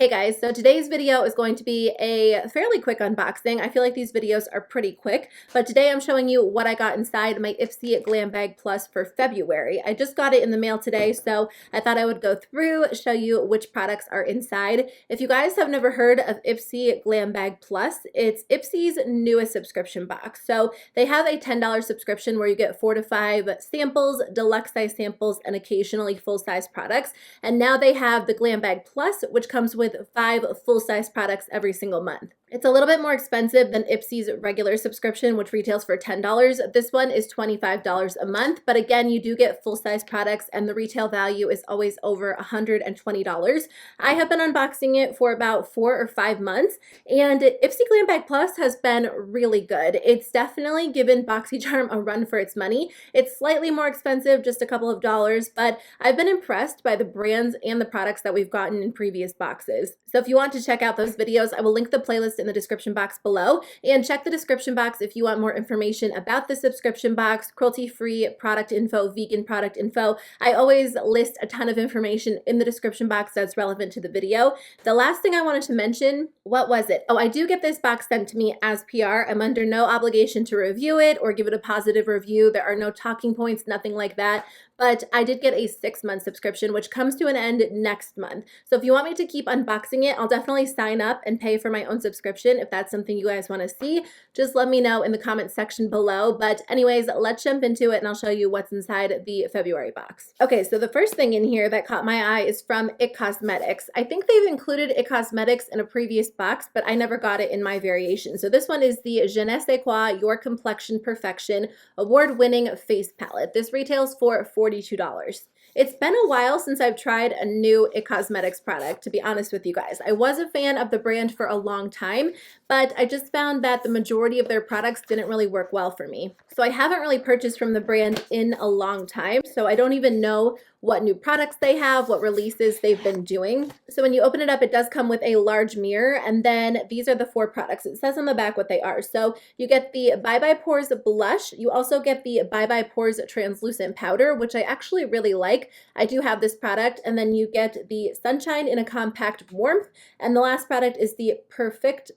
Hey guys, so today's video is going to be a fairly quick unboxing. I feel like these videos are pretty quick, but today I'm showing you what I got inside my Ipsy Glam Bag Plus for February. I just got it in the mail today, so I thought I would go through, show you which products are inside. If you guys have never heard of Ipsy Glam Bag Plus, it's Ipsy's newest subscription box. So they have a $10 subscription where you get 4 to 5 samples, deluxe size samples, and occasionally full-size products. And now they have the Glam Bag Plus, which comes with 5 full-size products every single month. It's a little bit more expensive than Ipsy's regular subscription, which retails for $10. This one is $25 a month, but again, you do get full-size products and the retail value is always over $120. I have been unboxing it for about 4 or 5 months, and Ipsy Glam Bag Plus has been really good. It's definitely given Boxycharm a run for its money. It's slightly more expensive, just a couple of dollars, but I've been impressed by the brands and the products that we've gotten in previous boxes. So if you want to check out those videos, I will link the playlist in the description box below, and check the description box if you want more information about the subscription box, cruelty-free product info, vegan product info. I always list a ton of information in the description box that's relevant to the video. The last thing I wanted to mention, what was it? Oh, I do get this box sent to me as PR. I'm under no obligation to review it or give it a positive review. There are no talking points, nothing like that. But I did get a 6-month subscription, which comes to an end next month. So if you want me to keep unboxing it, I'll definitely sign up and pay for my own subscription. If that's something you guys want to see, just let me know in the comment section below. But anyways, let's jump into it and I'll show you what's inside the February box. Okay, so the first thing in here that caught my eye is from IT Cosmetics. I think they've included IT Cosmetics in a previous box, but I never got it in my variation. So this one is the Je ne sais quoi Your Complexion Perfection award-winning face palette. This retails for $42. It's been a while since I've tried a new IT Cosmetics product, to be honest with you guys. I was a fan of the brand for a long time, but I just found that the majority of their products didn't really work well for me. So I haven't really purchased from the brand in a long time, so I don't even know what new products they have, what releases they've been doing. So when you open it up, it does come with a large mirror, and then these are the 4 products. It says on the back what they are. So you get the Bye Bye Pores blush. You also get the Bye Bye Pores translucent powder, which I actually really like. I do have this product. And then you get the Sunshine in a Compact Warmth. And the last product is the Perfect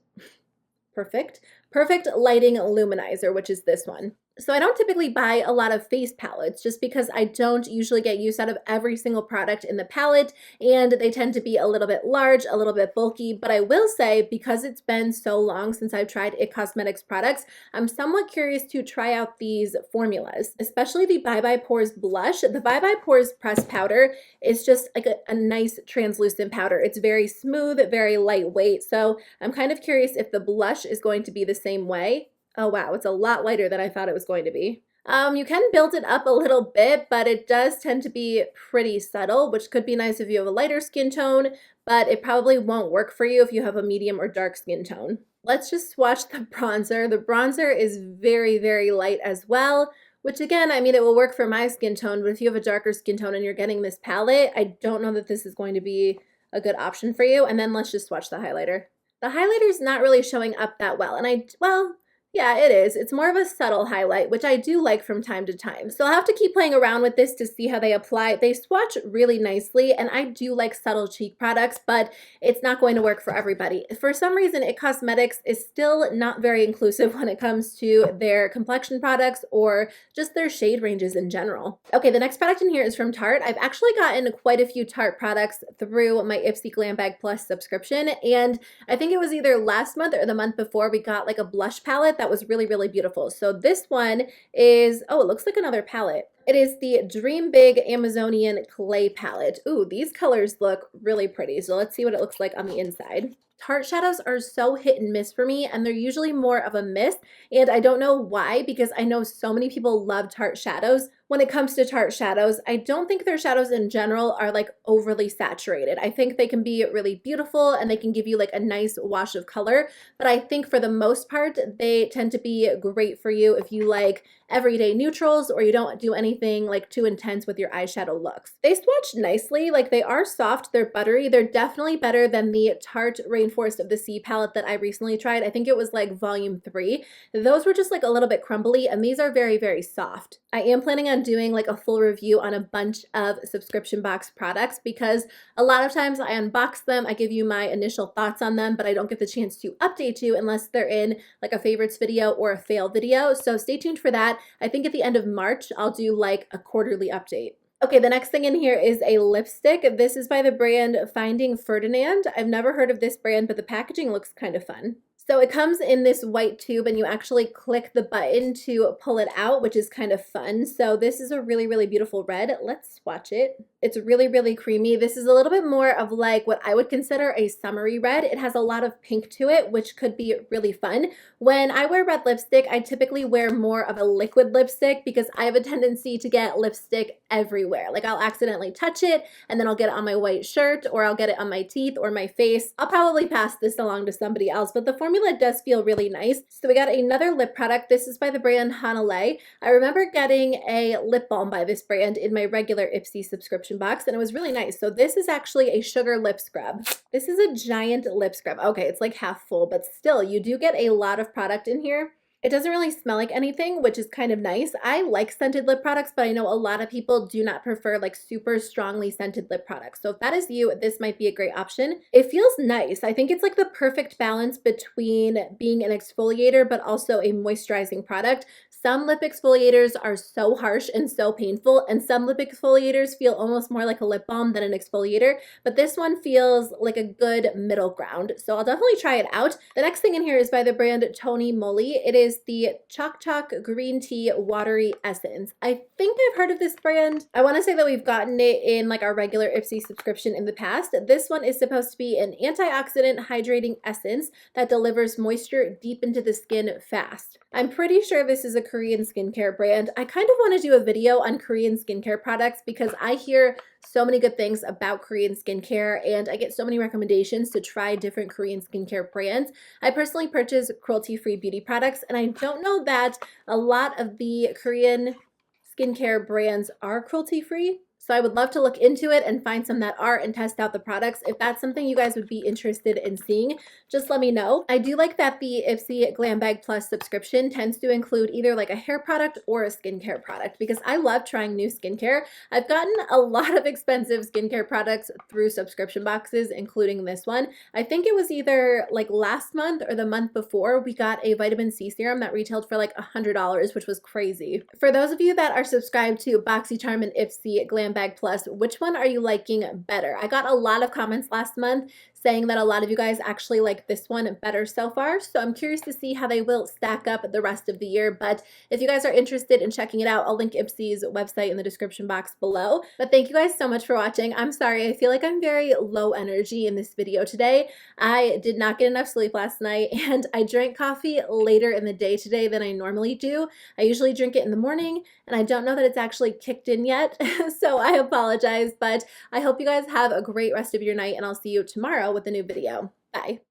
Lighting Luminizer, which is this one. So I don't typically buy a lot of face palettes just because I don't usually get use out of every single product in the palette, and they tend to be a little bit large, a little bit bulky. But I will say, because it's been so long since I've tried IT Cosmetics products, I'm somewhat curious to try out these formulas, especially the Bye Bye Pores blush. The Bye Bye Pores pressed powder is just like a nice translucent powder. It's very smooth, very lightweight. So I'm kind of curious if the blush is going to be the same way. Oh wow, it's a lot lighter than I thought it was going to be. You can build it up a little bit, but it does tend to be pretty subtle, which could be nice if you have a lighter skin tone, but it probably won't work for you if you have a medium or dark skin tone. Let's just swatch the bronzer. The bronzer is very, very light as well, which again, I mean, it will work for my skin tone, but if you have a darker skin tone and you're getting this palette, I don't know that this is going to be a good option for you. And then let's just swatch the highlighter. The highlighter is not really showing up that well, and well, yeah, it is. It's more of a subtle highlight, which I do like from time to time. So I'll have to keep playing around with this to see how they apply. They swatch really nicely, and I do like subtle cheek products, but it's not going to work for everybody. For some reason, IT Cosmetics is still not very inclusive when it comes to their complexion products or just their shade ranges in general. Okay, the next product in here is from Tarte. I've actually gotten quite a few Tarte products through my Ipsy Glam Bag Plus subscription, and I think it was either last month or the month before we got like a blush palette that was really, really beautiful. So this one is, oh, it looks like another palette. It is the Dream Big Amazonian Clay Palette. Ooh, these colors look really pretty. So let's see what it looks like on the inside. Tarte shadows are so hit and miss for me, and they're usually more of a miss, and I don't know why, because I know so many people love Tarte shadows. When it comes to Tarte shadows, I don't think their shadows in general are like overly saturated. I think they can be really beautiful and they can give you like a nice wash of color, but I think for the most part, they tend to be great for you if you like everyday neutrals or you don't do any anything like too intense with your eyeshadow looks. They swatch nicely, like they are soft, they're buttery. They're definitely better than the Tarte Rainforest of the Sea palette that I recently tried. I think it was like volume 3. Those were just like a little bit crumbly, and these are very, very soft. I am planning on doing like a full review on a bunch of subscription box products because a lot of times I unbox them, I give you my initial thoughts on them, but I don't get the chance to update you unless they're in like a favorites video or a fail video. So stay tuned for that. I think at the end of March, I'll do like a quarterly update. Okay, the next thing in here is a lipstick. This is by the brand Finding Ferdinand. I've never heard of this brand, but the packaging looks kind of fun. So it comes in this white tube and you actually click the button to pull it out, which is kind of fun. So this is a really, really beautiful red. Let's swatch it. It's really, really creamy. This is a little bit more of like what I would consider a summery red. It has a lot of pink to it, which could be really fun. When I wear red lipstick, I typically wear more of a liquid lipstick because I have a tendency to get lipstick everywhere. Like I'll accidentally touch it and then I'll get it on my white shirt, or I'll get it on my teeth or my face. I'll probably pass this along to somebody else, but the formula does feel really nice. So we got another lip product. This is by the brand Hanalei. I remember getting a lip balm by this brand in my regular Ipsy subscription box, and it was really nice. So this is actually a sugar lip scrub. This is a giant lip scrub. Okay, it's like half full, but still you do get a lot of product in here. It doesn't really smell like anything, which is kind of nice. I like scented lip products, but I know a lot of people do not prefer like super strongly scented lip products. So if that is you, this might be a great option. It feels nice. I think it's like the perfect balance between being an exfoliator, but also a moisturizing product. Some lip exfoliators are so harsh and so painful, and some lip exfoliators feel almost more like a lip balm than an exfoliator, but this one feels like a good middle ground. So I'll definitely try it out. The next thing in here is by the brand Toly Moly. It is the Choc Choc Green Tea Watery Essence. I think I've heard of this brand. I want to say that we've gotten it in like our regular Ipsy subscription in the past. This one is supposed to be an antioxidant hydrating essence that delivers moisture deep into the skin fast. I'm pretty sure this is a Korean skincare brand. I kind of want to do a video on Korean skincare products because I hear so many good things about Korean skincare and I get so many recommendations to try different Korean skincare brands. I personally purchase cruelty-free beauty products, and I don't know that a lot of the Korean skincare brands are cruelty-free. So I would love to look into it and find some that are and test out the products. If that's something you guys would be interested in seeing, just let me know. I do like that the Ipsy Glam Bag Plus subscription tends to include either like a hair product or a skincare product because I love trying new skincare. I've gotten a lot of expensive skincare products through subscription boxes, including this one. I think it was either like last month or the month before we got a vitamin C serum that retailed for like $100, which was crazy. For those of you that are subscribed to Boxycharm and Ipsy Glam Bag Plus, which one are you liking better? I got a lot of comments last month saying that a lot of you guys actually like this one better so far. So I'm curious to see how they will stack up the rest of the year. But if you guys are interested in checking it out, I'll link Ipsy's website in the description box below. But thank you guys so much for watching. I'm sorry, I feel like I'm very low energy in this video today. I did not get enough sleep last night and I drank coffee later in the day today than I normally do. I usually drink it in the morning and I don't know that it's actually kicked in yet. So I apologize, but I hope you guys have a great rest of your night and I'll see you tomorrow with a new video. Bye.